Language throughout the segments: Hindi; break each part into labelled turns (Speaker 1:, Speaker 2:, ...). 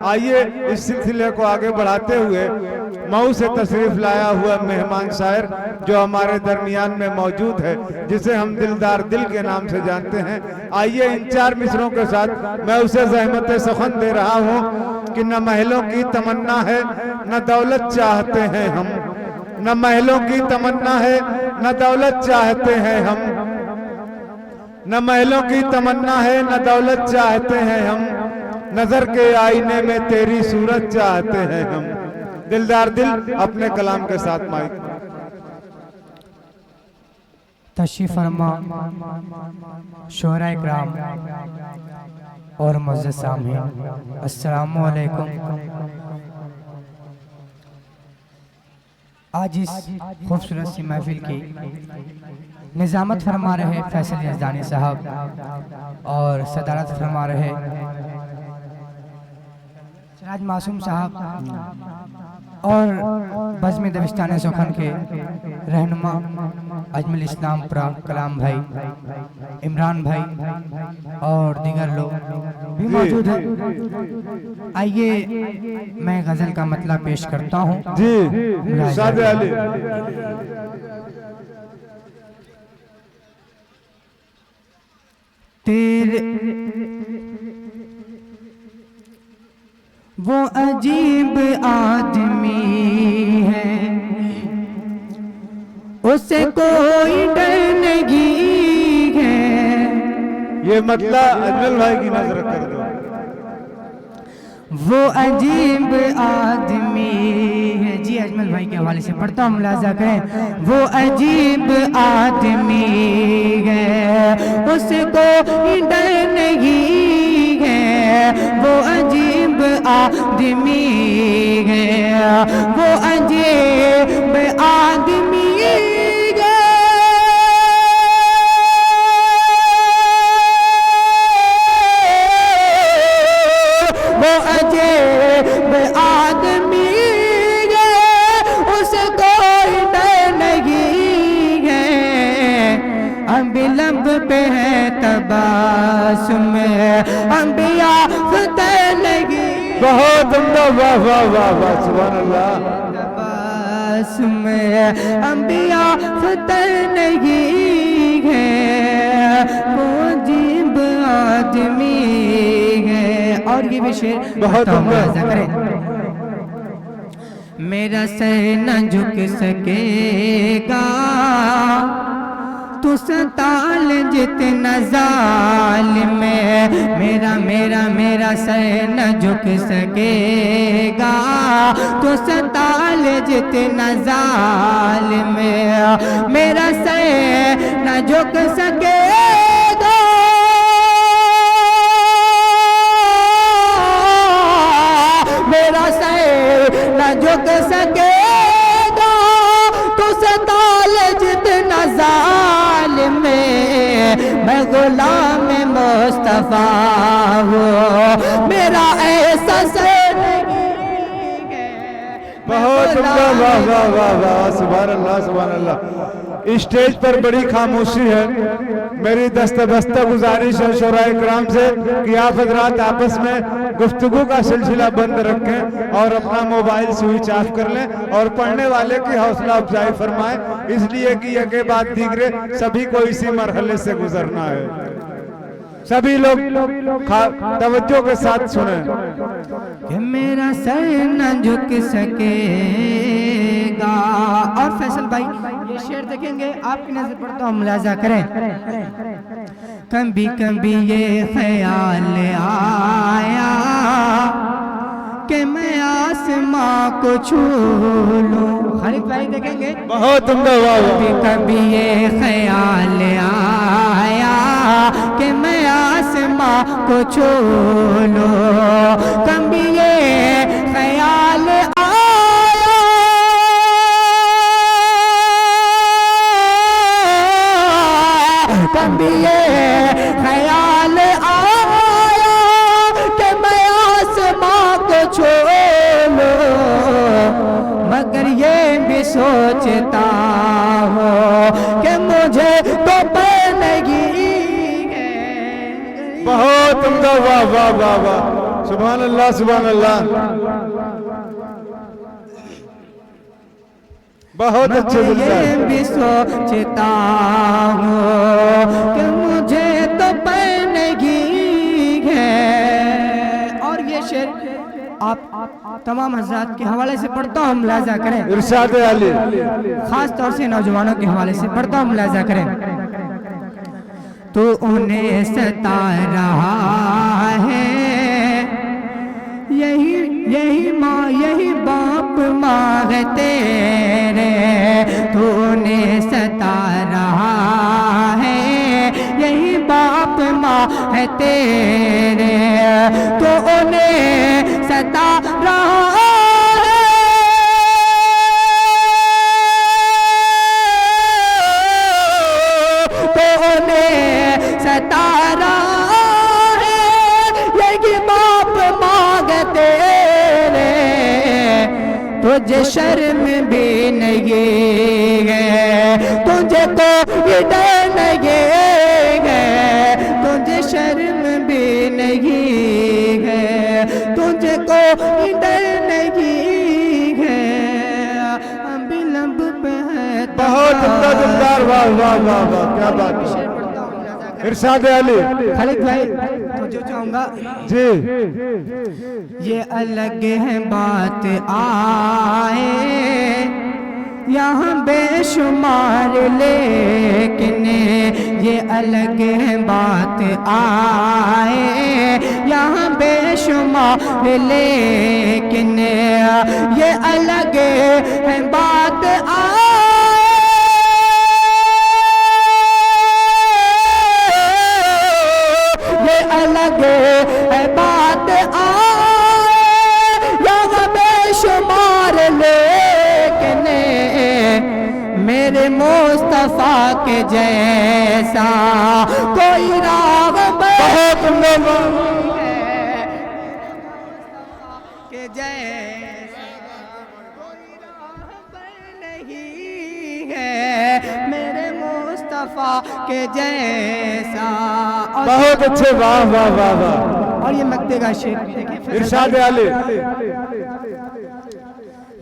Speaker 1: आइए इस सिलसिले को आगे बढ़ाते हुए मऊ से तशरीफ लाया हुआ मेहमान शायर जो हमारे दरमियान में मौजूद है, जिसे हम दिलदार दिल के नाम से जानते हैं, आइए इन 4 मिसरों के साथ मैं उसे ज़हमत सखन दे रहा हूँ कि न महलों की तमन्ना है न दौलत चाहते हैं हम, न महलों की तमन्ना है न दौलत चाहते हैं हम, न महलों की तमन्ना है न दौलत चाहते हैं हम, नजर के आईने में तेरी सूरत चाहते हैं हम। दिलदार दिल अपने कलाम के साथ माइक
Speaker 2: तशरीफ फरमा शोहरा इकराम और मुअज़्ज़ज़ सामीन, अस्सलामु अलैकुम। आज इस खूबसूरत सी महफिल की निज़ामत फरमा रहे फैसल यज़दानी साहब और सदारत फरमा रहे सिराज मासूम साहब और बज़्म दबिस्तान सुखन के रहनुमा अजमल इस्लाम पुरा कलाम भाई, इमरान भाई और दीगर लोग भी मौजूद हैं। आइए मैं गजल का मतलब पेश करता हूँ।
Speaker 1: जी सादे अली।
Speaker 2: तेरे वो अजीब आदमी है, उसे कोई डर नहीं है।
Speaker 1: ये मतलब अजमल भाई की नजर कर दो।
Speaker 2: वो अजीब आदमी है, जी अजमल भाई के हवाले से पढ़ता हूँ, मुलाजा करें। वो अजीब आदमी है, उसे कोई डर नहीं है। वो अजीब आदमी है, वो अजीब आदमी है। वो अजीब आदमी है, उसे कोई डर नहीं है। अम्बी लब पे है तबासुम, अम्बिया फतेह लगी।
Speaker 1: बहुत उम्दा, वाह वाह वाह वाह, सुभान अल्लाह।
Speaker 2: तबासुम अम्बिया फतेह लगी है, वो अजीब आदमी है। और ये भी शेर
Speaker 1: बहुत उम्दा
Speaker 2: करें। मेरा सर न झुक सकेगा तू सताल जितना जालिम में। मेरा मेरा मेरा सर न झुक सकेगा तू सताल जितना जालिम में। मेरा सर न झुक सकेगा, मेरा सर न झुक सकेगा तो सताल जितना जालिम में। मैं गुलाम मुस्तफा हूँ, मेरा ऐसा सर नहीं है।
Speaker 1: बहुत उम्दा, वाह वाह वाह वाह, सुभान अल्लाह सुभान अल्लाह। स्टेज पर बड़ी खामोशी है। मेरी दस्तबस्ता गुजारिश है शोहरा इकराम से कि आप हजरात आपस में गुफ्तगू का सिलसिला बंद रखें और अपना मोबाइल स्विच ऑफ कर लें और पढ़ने वाले की हौसला अफजाई फरमाएं, इसलिए कि यह के बाद दीगरे सभी को इसी मरहले से गुजरना है। सभी लोग तवज्जो के साथ सुने
Speaker 2: कि मेरा सर न झुक सकेगा। और फैसल भाई ये शेर देखेंगे, आपकी नजर पड़ता हूँ, मुलाजा करें। कभी कभी ये ख्याल आया कि मैं आसमां को छू लूं। खालिद भाई देखेंगे,
Speaker 1: बहुत उम्दा, वाह
Speaker 2: कभी कभी ये ख्याल आया कि मैं आसमां को छू लूं। कभी ये ख्याल आया, कभी ये ख्याल आया कि मैं आसमां को छू लूं। मगर ये भी सोचता हूँ कि मुझे तो नहीं है।
Speaker 1: बहुत उम्दा, वाह वाह वाह वाह, सुभान अल्लाह सुभान अल्लाह। बहुत अच्छे
Speaker 2: मैं ये
Speaker 1: दिलदार।
Speaker 2: भी सोचता हूँ कि मुझे तो पैनगी है। और ये शेर आप तमाम हज़रात के हवाले से पढ़ता हूँ, मुलाजा करें।
Speaker 1: इरशाद अली।
Speaker 2: खास तौर से नौजवानों के हवाले से पढ़ता हूँ, मुलाजा करें। तो उन्हें सता रहा है यही माँ यही बाप माँ है तेरे, तूने सता रहा है यही बाप माँ है तेरे, तो उन्हें सता रहा है, तो उन्हें सता रहा है यही बाप माँ है तेरे, तुझे शर्म भी नहीं है, तुझे कोई डर नहीं है, तुझे शर्म भी नहीं है, तुझे कोई डर नहीं है, अभी लब पे है।
Speaker 1: बहुत उम्दा दिलदार। वाह वाह वाह वाह, क्या बात है। इरशाद अली।
Speaker 2: खालिद भाई तो जो चाहूंगा
Speaker 1: जी।
Speaker 2: ये अलग है बात आए यहाँ बेशुमार, लेकिन ये अलग है बात आए यहाँ बेशुमार, लेकिन ये अलग है बात आए, ये अलग है बात आए यहाँ बेशुमार, लेकिन मेरे मुस्तफा के जैसा कोई राग
Speaker 1: बहुत उम्दा।
Speaker 2: के जैसा कोई राहबर नहीं है, मेरे मुस्तफा के जैसा।
Speaker 1: बहुत अच्छे। वाह वाह वाह वाह।
Speaker 2: और ये मक्ते का शेर देखिए,
Speaker 1: इरशाद अली।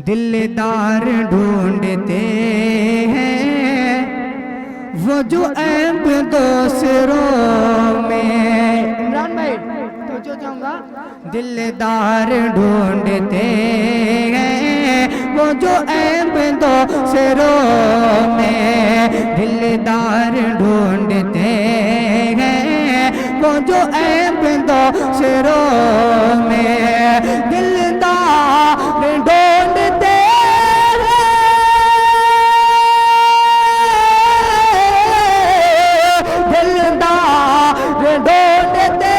Speaker 2: दिलदार ढूंढते हैं वो जो ऐब दूसरों में। इमरान भाई तो जो चाहूंगा, दिलदार ढूंढते हैं वो जो ऐब दूसरों में, दिलदार ढूंढते हैं वो जो ऐब दूसरों में, दिलदार ढूंढते ढूंढते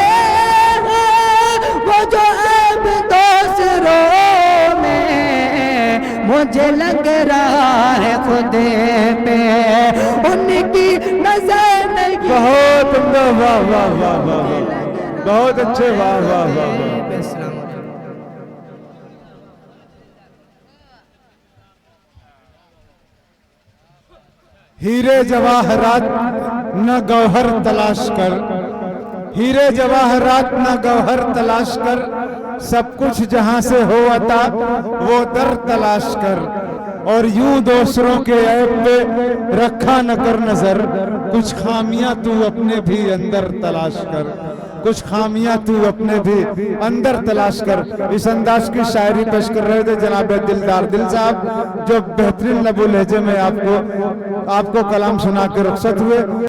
Speaker 2: वो जो ऐब दूसरों में, मुझे लग रहा है खुद पे उनकी नजर नहीं।
Speaker 1: बहुत उम्दा। वाह वाह वाह वाह, बहुत अच्छे। वाह वाह वाह वाह। हीरे जवाहरात न गौहर तलाश कर, हीरे जवाहरात न गौहर तलाश कर, सब कुछ जहां से हो अता वो दर तलाश कर, और यूं दूसरों के ऐब पे रखा न कर नजर, कुछ खामियां तू अपने भी अंदर तलाश कर, कुछ खामियां तू अपने भी अंदर तलाश कर। इस अंदाज की शायरी पेश कर रहे थे जनाब दिलदार दिल साहब, जो बेहतरीन लबो लहजे में आपको कलाम सुना के रुखसत हुए।